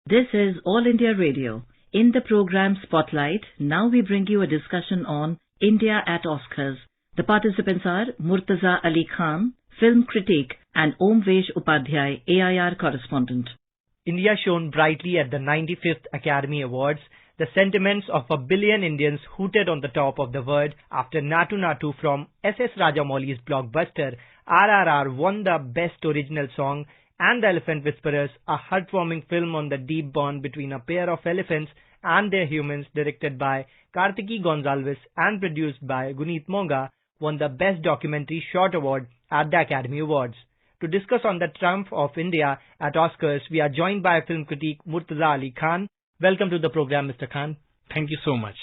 This is All India Radio. In the program Spotlight, now we bring you a discussion on India at Oscars. The participants are Murtaza Ali Khan, film critic, and Omvesh Upadhyay, AIR correspondent. India shone brightly at the 95th Academy Awards. The sentiments of a billion Indians hooted on the top of the world after Natu Natu from S.S. Rajamouli's blockbuster RRR won the Best Original Song, and The Elephant Whisperers, a heartwarming film on the deep bond between a pair of elephants and their humans, directed by Kartiki Gonsalves and produced by Guneet Monga, won the Best Documentary Short Award at the Academy Awards. To discuss on the triumph of India at Oscars, we are joined by film critic Murtaza Ali Khan. Welcome to the program, Mr. Khan. Thank you so much.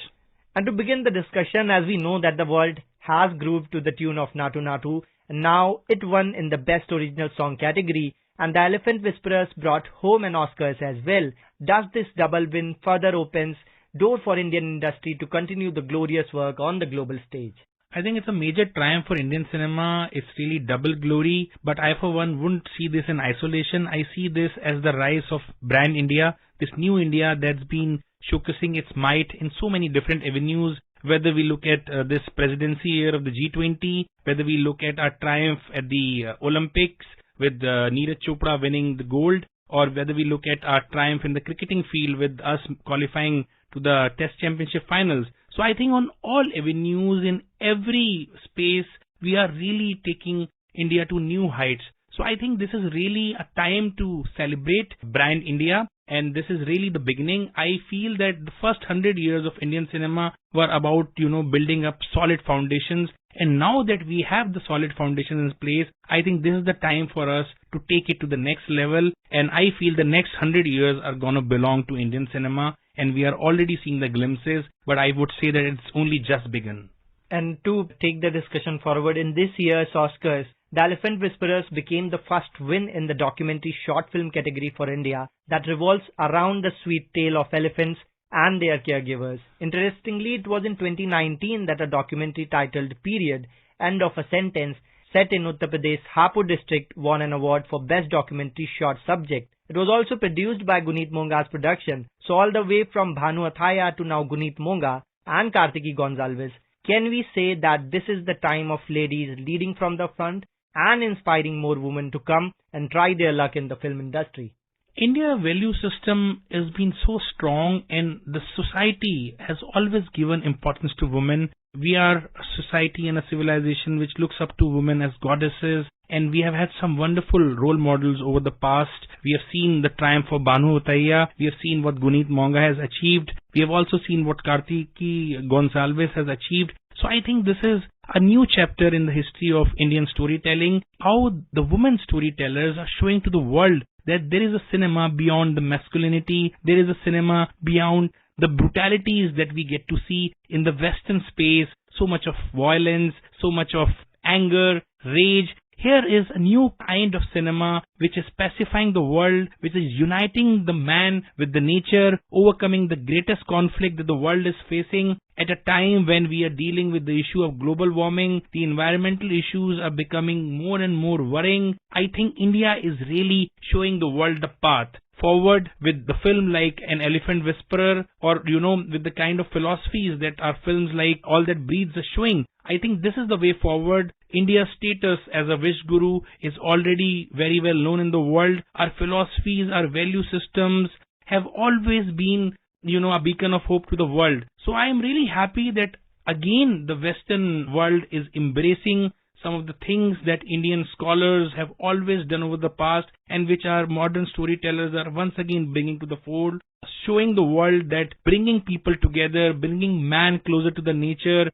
And to begin the discussion, as we know that the world has grooved to the tune of Natu Natu, and now it won in the Best Original Song category, and The Elephant Whisperers brought home an Oscars as well. Does this double win further opens door for Indian industry to continue the glorious work on the global stage? I think it's a major triumph for Indian cinema. It's really double glory, but I for one wouldn't see this in isolation. I see this as the rise of brand India, this new India that's been showcasing its might in so many different avenues, whether we look at this presidency year of the G20, whether we look at our triumph at the Olympics with Neeraj Chopra winning the gold, or whether we look at our triumph in the cricketing field with us qualifying to the Test Championship finals. So I think on all avenues, in every space, we are really taking India to new heights. So I think this is really a time to celebrate brand India, and this is really the beginning. I feel that the first 100 years of Indian cinema were about, building up solid foundations. And now that we have the solid foundations in place, I think this is the time for us to take it to the next level. And I feel the next 100 years are going to belong to Indian cinema. And we are already seeing the glimpses, but I would say that it's only just begun. And to take the discussion forward, in this year's Oscars, The Elephant Whisperers became the first win in the documentary short film category for India that revolves around the sweet tale of elephants and their caregivers. Interestingly, it was in 2019 that a documentary titled Period, End of a Sentence, set in Uttar Pradesh Hapur district won an award for Best Documentary Short Subject. It was also produced by Guneet Monga's production. So all the way from Bhanu Athaya to now Guneet Monga and Kartiki Gonsalves, can we say that this is the time of ladies leading from the front and inspiring more women to come and try their luck in the film industry? India's value system has been so strong, and the society has always given importance to women. We are a society and a civilization which looks up to women as goddesses, and we have had some wonderful role models over the past. We have seen the triumph of Bhanu Athaya. We have seen what Guneet Monga has achieved. We have also seen what Kartiki Gonsalves has achieved. So I think this is a new chapter in the history of Indian storytelling, how the women storytellers are showing to the world that there is a cinema beyond the masculinity, there is a cinema beyond the brutalities that we get to see in the Western space, so much of violence, so much of anger, rage. Here is a new kind of cinema which is pacifying the world, which is uniting the man with the nature, overcoming the greatest conflict that the world is facing at a time when we are dealing with the issue of global warming. The environmental issues are becoming more and more worrying. I think India is really showing the world the path forward with the film like An Elephant Whisperer, or with the kind of philosophies that our films like All That Breathes are showing. I think this is the way forward. India's status as a wish guru is already very well known in the world. Our philosophies, our value systems have always been, a beacon of hope to the world. So I am really happy that again the Western world is embracing some of the things that Indian scholars have always done over the past, and which our modern storytellers are once again bringing to the fore, showing the world that bringing people together, bringing man closer to the nature,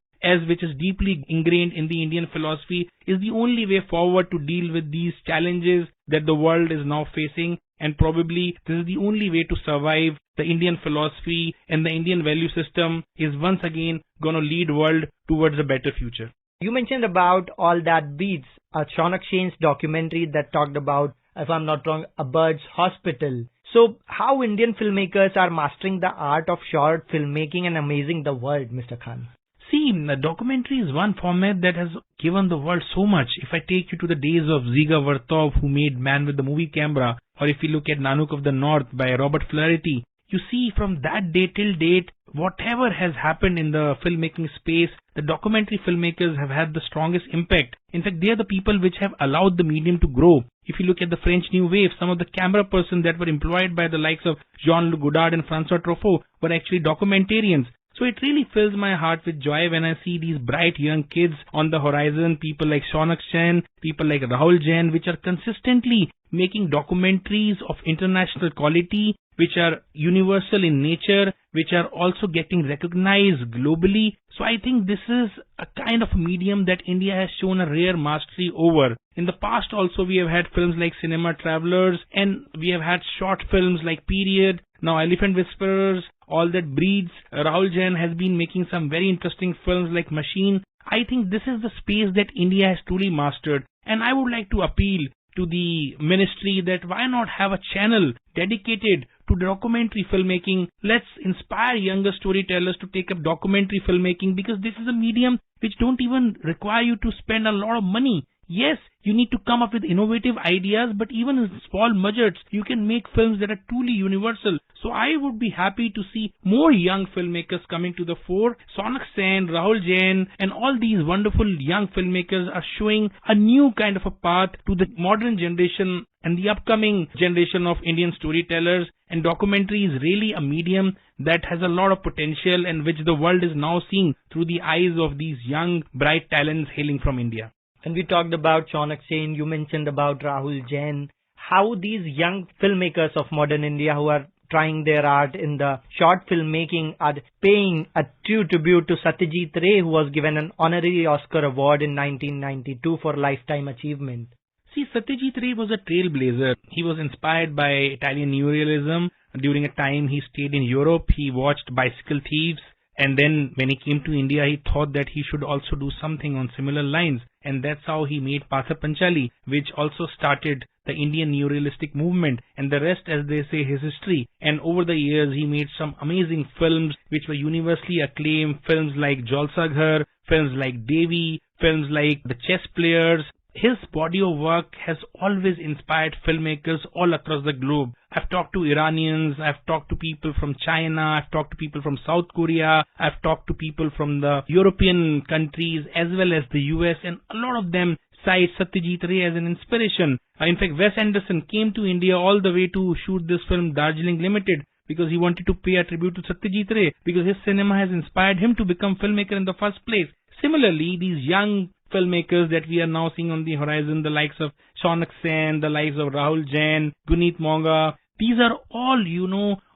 which is deeply ingrained in the Indian philosophy, is the only way forward to deal with these challenges that the world is now facing. And probably this is the only way to survive. The Indian philosophy and the Indian value system is once again going to lead world towards a better future. You mentioned about All That Breathes, a Shaunak Shane's documentary that talked about, if I'm not wrong, a bird's hospital. So how Indian filmmakers are mastering the art of short filmmaking and amazing the world, Mr. Khan? See, the documentary is one format that has given the world so much. If I take you to the days of Dziga Vertov, who made Man with the Movie Camera, or if you look at Nanook of the North by Robert Flaherty, you see from that day till date, whatever has happened in the filmmaking space, the documentary filmmakers have had the strongest impact. In fact, they are the people which have allowed the medium to grow. If you look at the French New Wave, some of the camera persons that were employed by the likes of Jean-Luc Godard and François Truffaut were actually documentarians. So it really fills my heart with joy when I see these bright young kids on the horizon, people like Shaunak Sen, people like Rahul Jain, which are consistently making documentaries of international quality, which are universal in nature, which are also getting recognized globally. So I think this is a kind of medium that India has shown a rare mastery over. In the past also we have had films like Cinema Travelers, and we have had short films like Period, now Elephant Whisperers, All That Breathes. Rahul Jain has been making some very interesting films like Machine. I think this is the space that India has truly mastered, and I would like to appeal to the ministry that why not have a channel dedicated to documentary filmmaking. Let's inspire younger storytellers to take up documentary filmmaking, because this is a medium which don't even require you to spend a lot of money. Yes, you need to come up with innovative ideas, but even in small budgets, you can make films that are truly universal. So I would be happy to see more young filmmakers coming to the fore. Shaunak Sen, Rahul Jain, and all these wonderful young filmmakers are showing a new kind of a path to the modern generation and the upcoming generation of Indian storytellers. And documentary is really a medium that has a lot of potential and which the world is now seeing through the eyes of these young, bright talents hailing from India. And we talked about Shaunak Sen, you mentioned about Rahul Jain, how these young filmmakers of modern India who are trying their art in the short filmmaking are paying a true tribute to Satyajit Ray, who was given an honorary Oscar award in 1992 for lifetime achievement. See, Satyajit Ray was a trailblazer. He was inspired by Italian neorealism. During a time he stayed in Europe, he watched Bicycle Thieves, and then when he came to India, he thought that he should also do something on similar lines. And that's how he made Pather Panchali, which also started the Indian neorealistic movement. And the rest, as they say, is history. And over the years, he made some amazing films which were universally acclaimed. Films like Jalsa Ghar, films like Devi, films like The Chess Players. His body of work has always inspired filmmakers all across the globe. I've talked to Iranians, I've talked to people from China, I've talked to people from South Korea, I've talked to people from the European countries as well as the US, and a lot of them cite Satyajit Ray as an inspiration. In fact, Wes Anderson came to India all the way to shoot this film Darjeeling Limited because he wanted to pay a tribute to Satyajit Ray, because his cinema has inspired him to become filmmaker in the first place. Similarly, these young filmmakers that we are now seeing on the horizon, the likes of Shaunak Sen, the likes of Rahul Jain, Guneet Monga, these are all,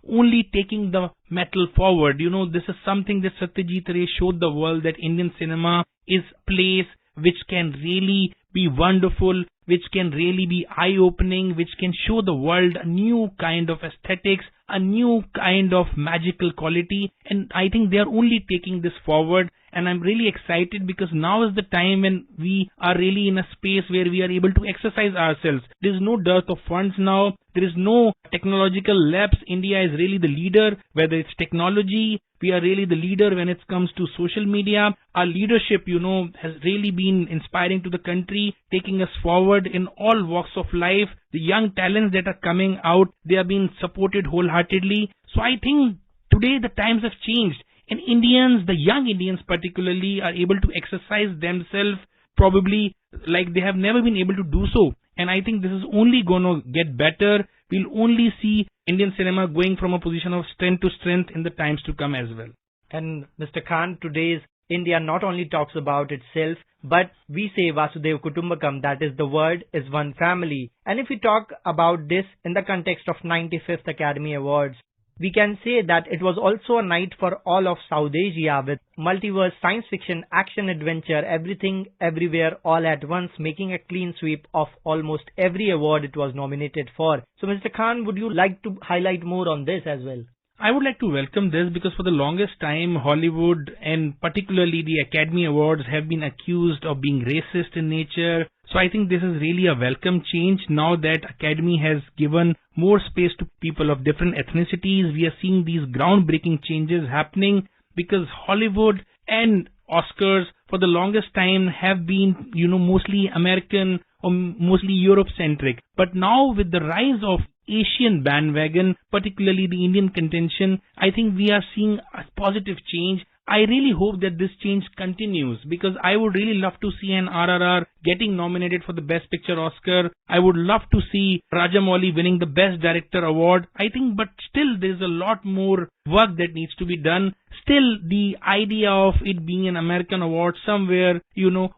only taking the metal forward. This is something that Satyajit Ray showed the world, that Indian cinema is a place which can really be wonderful, which can really be eye-opening, which can show the world a new kind of aesthetics, a new kind of magical quality. And I think they are only taking this forward. And I'm really excited because now is the time when we are really in a space where we are able to exercise ourselves. There is no dearth of funds now. There is no technological lapse. India is really the leader, whether it's technology. We are really the leader when it comes to social media. Our leadership, has really been inspiring to the country, taking us forward in all walks of life. The young talents that are coming out, they are being supported wholeheartedly. So I think today the times have changed. And Indians, the young Indians particularly, are able to exercise themselves probably like they have never been able to do so. And I think this is only going to get better. We'll only see Indian cinema going from a position of strength to strength in the times to come as well. And Mr. Khan, today's India not only talks about itself, but we say Vasudhaiva Kutumbakam, that is, the word is one family. And if we talk about this in the context of 95th Academy Awards, we can say that it was also a night for all of South Asia, with multiverse, science fiction, action, adventure, everything, everywhere, all at once, making a clean sweep of almost every award it was nominated for. So Mr. Khan, would you like to highlight more on this as well? I would like to welcome this because for the longest time, Hollywood and particularly the Academy Awards have been accused of being racist in nature. So I think this is really a welcome change. Now that Academy has given more space to people of different ethnicities, we are seeing these groundbreaking changes happening because Hollywood and Oscars for the longest time have been, mostly American or mostly Europe-centric. But now with the rise of Asian bandwagon, particularly the Indian contention, I think we are seeing a positive change. I really hope that this change continues, because I would really love to see an RRR getting nominated for the Best Picture Oscar. I would love to see Rajamouli winning the Best Director award. I think, but still there's a lot more work that needs to be done. Still, the idea of it being an American award somewhere,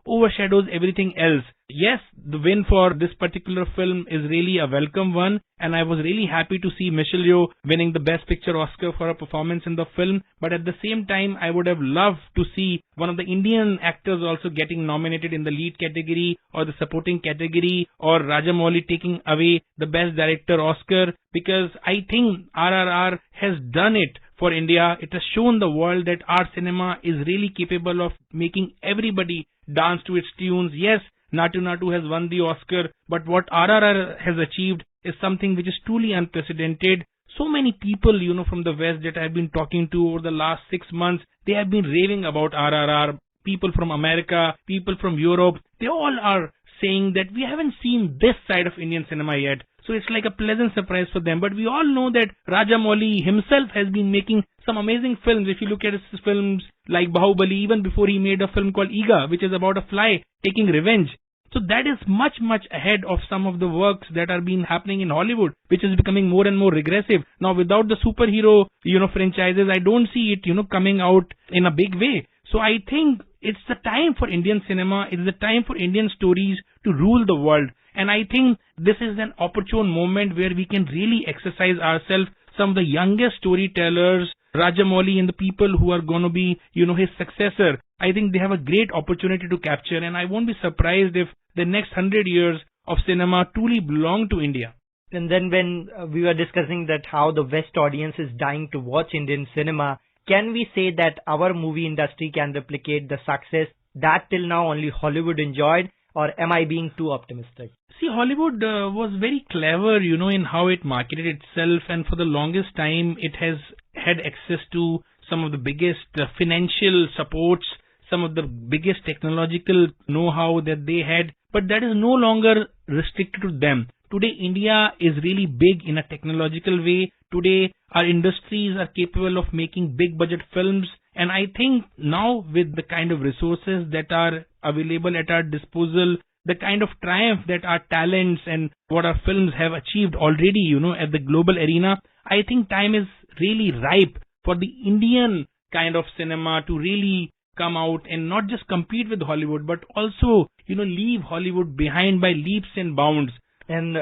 overshadows everything else. Yes, the win for this particular film is really a welcome one, and I was really happy to see Michelle Yeoh winning the Best Picture Oscar for her performance in the film. But at the same time, I would have loved to see one of the Indian actors also getting nominated in the lead category or the supporting category, or Rajamouli taking away the Best Director Oscar, because I think RRR has done it for India. It has shown the world that our cinema is really capable of making everybody dance to its tunes. Yes, Naatu Naatu has won the Oscar, but what RRR has achieved is something which is truly unprecedented. So many people, from the West that I've been talking to over the last 6 months, they have been raving about RRR. People from America, people from Europe, they all are saying that we haven't seen this side of Indian cinema yet. So it's like a pleasant surprise for them. But we all know that Rajamouli himself has been making some amazing films. If you look at his films like Bahubali, even before he made a film called Eega, which is about a fly taking revenge. So that is much, much ahead of some of the works that are being happening in Hollywood, which is becoming more and more regressive. Now, without the superhero, franchises, I don't see it, coming out in a big way. So I think it's the time for Indian cinema. It's the time for Indian stories to rule the world. And I think this is an opportune moment where we can really exercise ourselves. Some of the youngest storytellers, Rajamouli and the people who are going to be, his successor, I think they have a great opportunity to capture, and I won't be surprised if the next 100 years of cinema truly belong to India. And then when we were discussing that how the West audience is dying to watch Indian cinema, can we say that our movie industry can replicate the success that till now only Hollywood enjoyed, or am I being too optimistic? See, Hollywood was very clever, in how it marketed itself, and for the longest time it has had access to some of the biggest financial supports, some of the biggest technological know-how that they had, but that is no longer restricted to them. Today, India is really big in a technological way. Today, our industries are capable of making big budget films, and I think now with the kind of resources that are available at our disposal, the kind of triumph that our talents and what our films have achieved already, at the global arena, I think time is really ripe for the Indian kind of cinema to really come out and not just compete with Hollywood, but also, leave Hollywood behind by leaps and bounds. And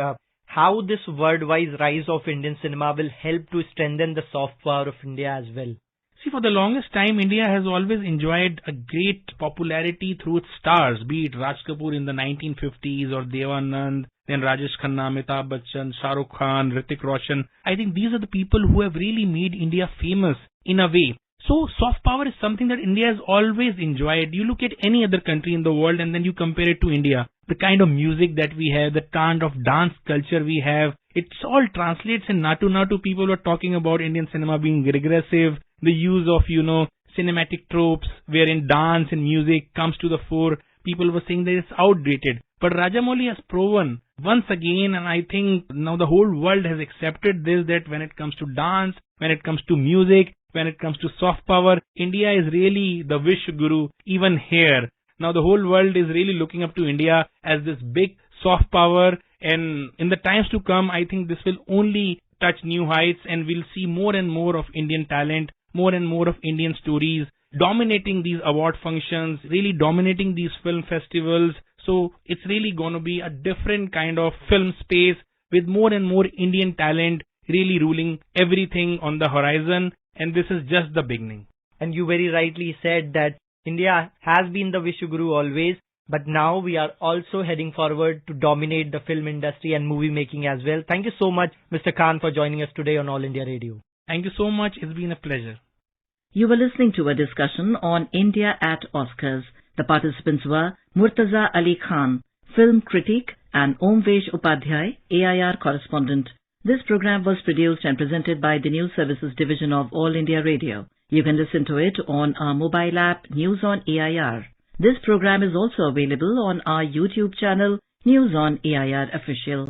how this worldwide rise of Indian cinema will help to strengthen the soft power of India as well. See, for the longest time, India has always enjoyed a great popularity through its stars, be it Raj Kapoor in the 1950s or Deva Anand, then Rajesh Khanna, Amitabh Bachchan, Shah Rukh Khan, Hrithik Roshan. I think these are the people who have really made India famous in a way. So soft power is something that India has always enjoyed. You look at any other country in the world and then you compare it to India. The kind of music that we have, the kind of dance culture we have, it all translates in Naatu Naatu. People were talking about Indian cinema being regressive, the use of, cinematic tropes wherein dance and music comes to the fore. People were saying that it's outdated. But Rajamouli has proven once again, and I think now the whole world has accepted this, that when it comes to dance, when it comes to music, when it comes to soft power, India is really the Vishwaguru even here. Now the whole world is really looking up to India as this big soft power, and in the times to come, I think this will only touch new heights, and we'll see more and more of Indian talent, more and more of Indian stories dominating these award functions, really dominating these film festivals. So it's really going to be a different kind of film space with more and more Indian talent really ruling everything on the horizon, and this is just the beginning. And you very rightly said that India has been the Vishwaguru always, but now we are also heading forward to dominate the film industry and movie making as well. Thank you so much, Mr. Khan, for joining us today on All India Radio. Thank you so much. It's been a pleasure. You were listening to a discussion on India at Oscars. The participants were Murtaza Ali Khan, film critic, and Omvesh Upadhyay, AIR correspondent. This program was produced and presented by the News Services Division of All India Radio. You can listen to it on our mobile app News on AIR. This program is also available on our YouTube channel News on AIR Official.